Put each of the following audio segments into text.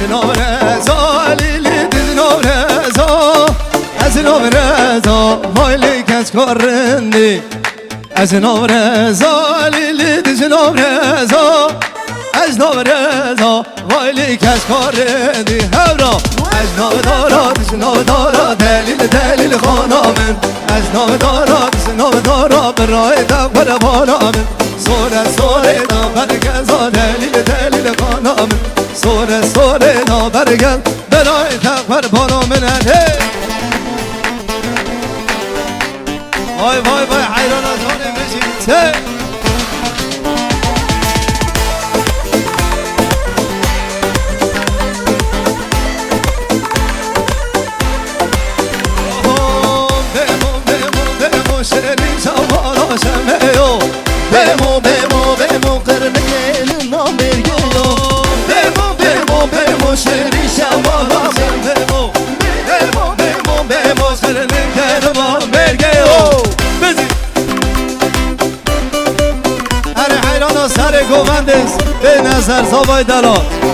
نورزا لیلی دیز نورزا از نورزا وایلی کس کارندی از نورزا لیلی دیز نورزا از نورزا وایلی کس کارندی هورا از نودارا دیز نودارا دلیل خانامن از نودارا دیز نودارا برای دقبر بالامن سوره دا برگزا دلیل خانامن سوره دا برگز برای دقبر بالامن وای وای وای حیران از آنه بشید شیرین شوالا شمیو بمو قرنگل نامرگیو بمو شیرین شوالا شمیو بمو قرنگل نامرگیو بزید هر حیران و سر گوندز به نظر زابای دلات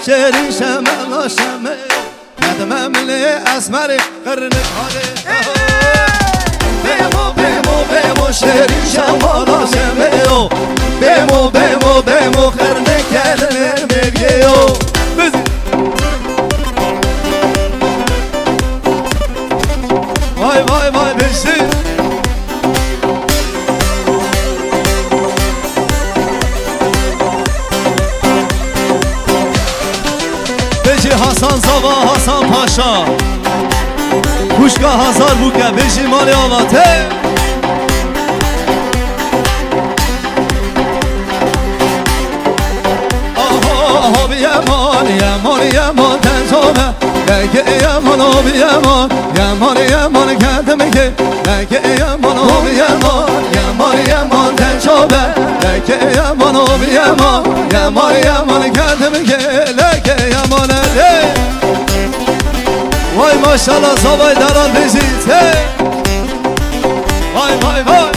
شیرین شمالا شمیو قدمم لی اسمری قرنک حاله بمو شیرین شمالا شمیو بمو قرنک نمیگیو وای وای وای بشید حسن زاوا حسن پاشا کوشگاه هزار بوکه بشی مالی آواته آها بیمان تنجامه لگه بیمان کردم که لگه بیمان تنجامه لگه بیمان کردم که لگه وای ماشالله زابای دران بزید وای وای وای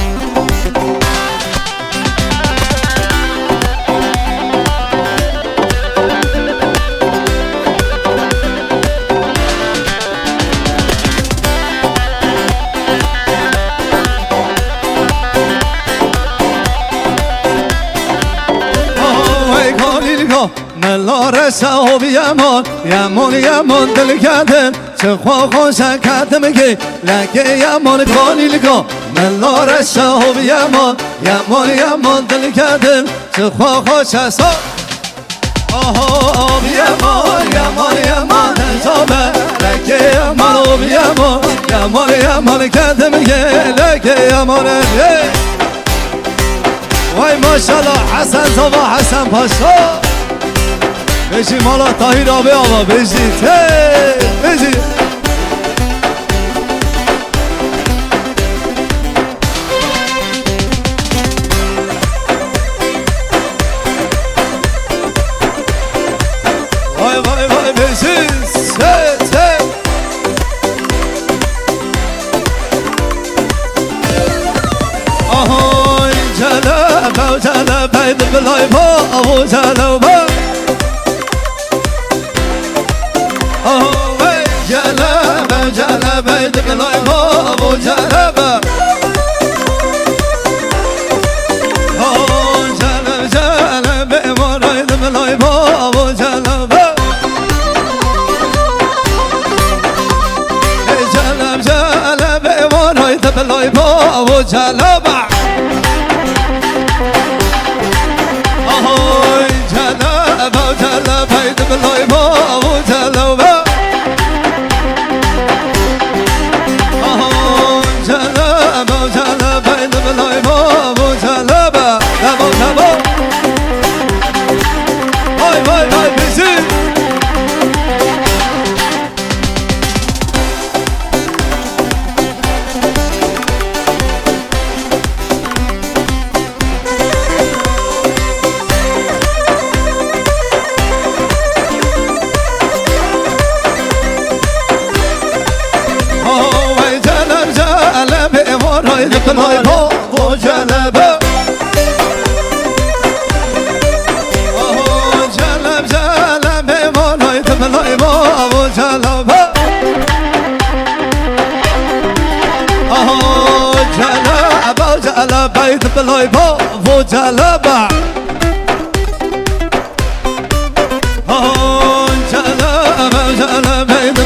ملا رسا و یمان دل کردم چه خواه خوشن کردم که لگه یمان کانیل کن ملا رسا و یمان دل کردم چه خواه خوشن آها یمان نزامه لگه یمان کردم که لگه یمان وای ماشالله حسن زوا حسن پاشا بشی مالا تاهیر آبه آبا بشید بشید وای وای وای بشید آهای جلبه بید بلای با آهو جلبه جلبه دقلای بابو جلبه جلبه مارای دقلای بابو جلبه جلبه مارای دقلای بابو جلبه جلبه دقلای بابو جلبه دبلای با و جلبه جلب جلب مالای دبلای با و جلبه جلب جلب دبلای با و جلبه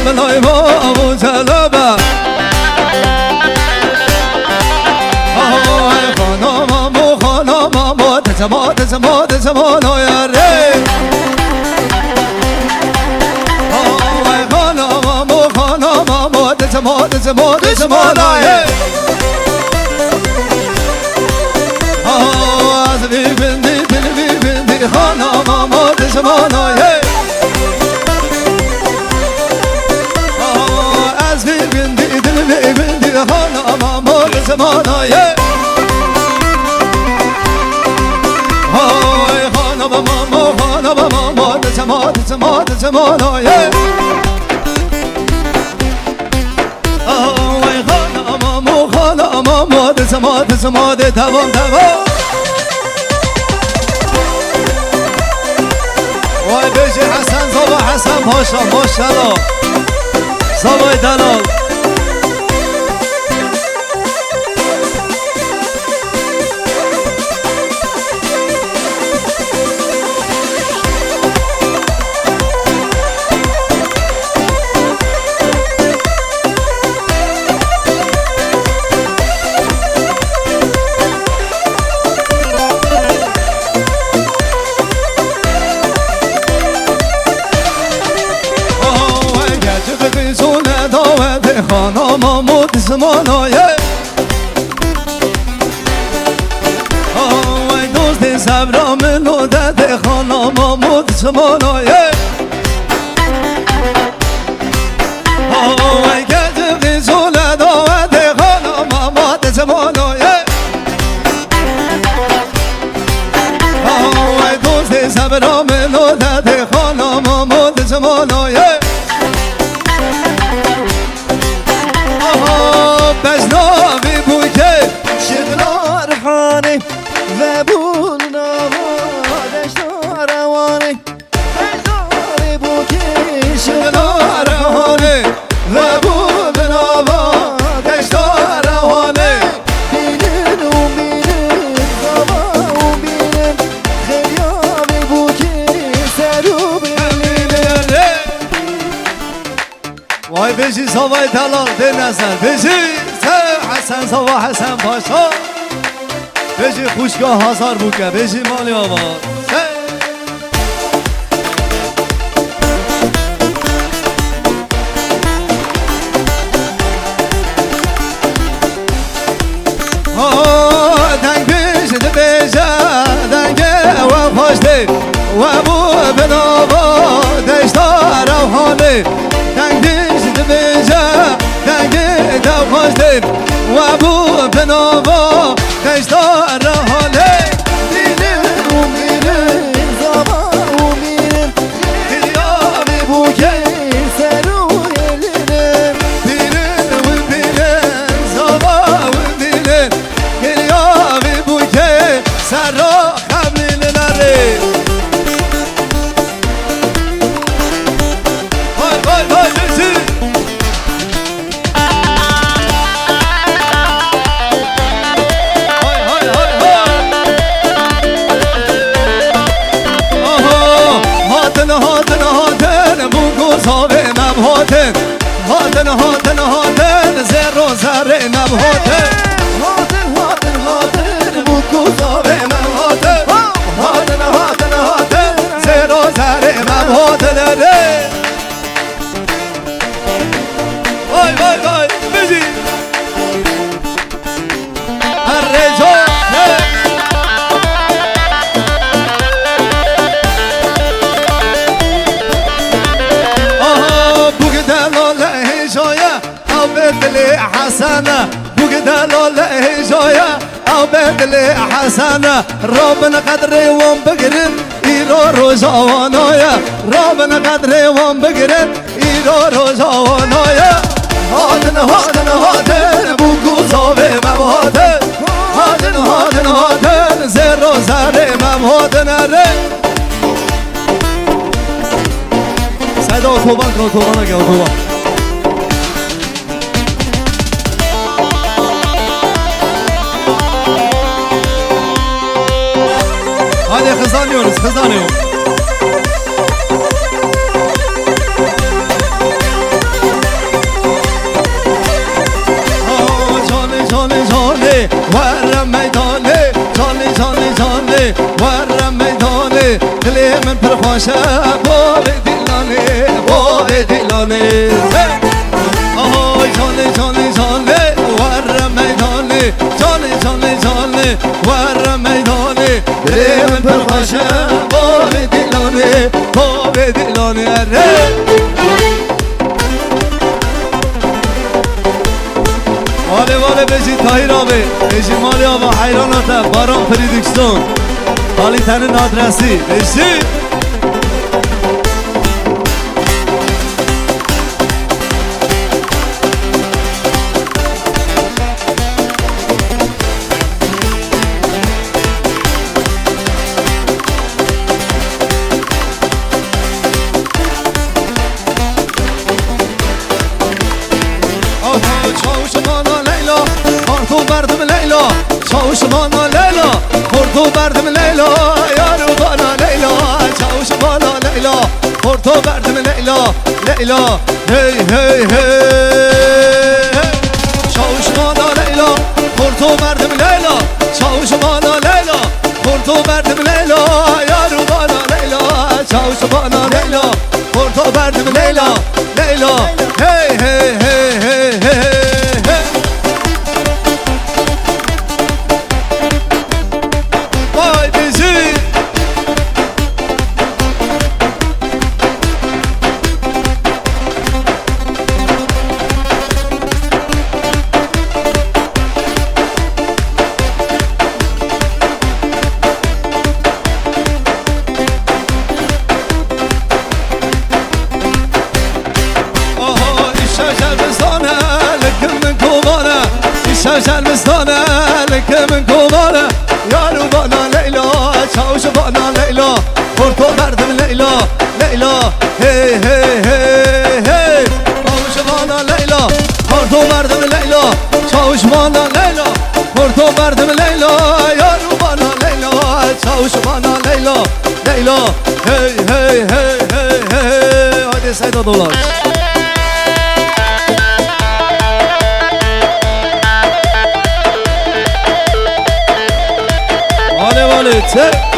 بلای با و جلبه خانم و خانم تزمان و یاره خانم و خانم تزمان و یاره از بی بندی دل بی بندی خانم و تزمان و یاره زمانای های خانم ماما خانم ماما زمانای های خانم ماما خانم ماما زمان دوام وای بجی حسن زبا حسن پاشا ماشالله زبای دلال خانم مود زمانای وای دوست صبرم نودت خانم مود زمانای وای گذب زول داوت خانم مود زمانای وای دوست صبرم نودت خانم مود زمانای بزناوی بوکه شدنار خانه و بولنا دشتار روانه بزناوی بوکه شدنار خانه و بولنا دشتار روانه بیرن و بیرن زبا و بیرن خیابی بوکه سرو بیرن وای بجی زوای دلال ده نظر بجی حسن زوا حسن پاشا بجی خوشگاه هزار بوکه بجی مالی آباد دنگ بیش ده بیجه دنگه و خوشده و بو بنابا دشتار روحانه دنگ بیش ده بیجه دنگه دو خوشده و بو بنابا دشتار روحانه دیلن و میرن زبا و میرن خیابی بوکه سرو یلنه بیرن و بیرن زبا و بیرن خیابی بوکه سرو خبلین نره های های های بزی هاتن زر زر نبهاتن هاتن بوکو زاوه نبهاتن هاتن زر زر نبهاتن وای وای وای بزی الرجال بدل حسنه بقدلال هجايا او بدل حسنه ربنا قدر وم بقرن ايرو روزوانايا ربنا قدر وم بقرن ايرو روزوانايا هاتن بوكو زاوی مبادن هادن هادن هادن زر و زر مبادن ره صدا اتوبان که اتوبان اگه اتوبان hadi kazanıyoruz kazanıyor جاني ورا ميداني جاني جاني جاني ورا ميداني دلي من برخوشه بابي دلاني بابي دلاني جاني جاني جاني ورا ميداني جاني جاني جاني ورا ميداني دلي من برخوشه بابي دلاني بابي دلاني واله واله بجی تاهیر آبی بجی مالی آبا حیراناته باران پریدکستون حالی تنه نادرسی بجی بردم لیلا چاوش بانا لیلا خورتو بردم لیلا یارو بانا لیلا چاوش بانا لیلا خورتو بردم لیلا لیلا هی هی هی چاوش بانا لیلا خورتو بردم لیلا چاوش بانا لیلا خورتو بردم لیلا یارو بانا لیلا چاوش بانا لیلا خورتو بردم لیلا لیلا هی هی هی هی شرمستانه لکه من کوبانه یارو بانا لیلا چاوش بانا لیلا خورتو بردم لیلا لیلا هی هی هی هی چاوش بانا لیلا خورتو بردم لیلا چاوش بانا لیلا خورتو بردم لیلا یارو بانا لیلا چاوش بانا لیلا لیلا هی هی هی هی هی hadi sayda dolar Leute.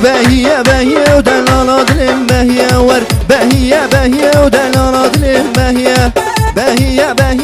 بهية بهية ودلالة دلم بهية ور بهية بهية ودلالة دلم بهية بهية بهية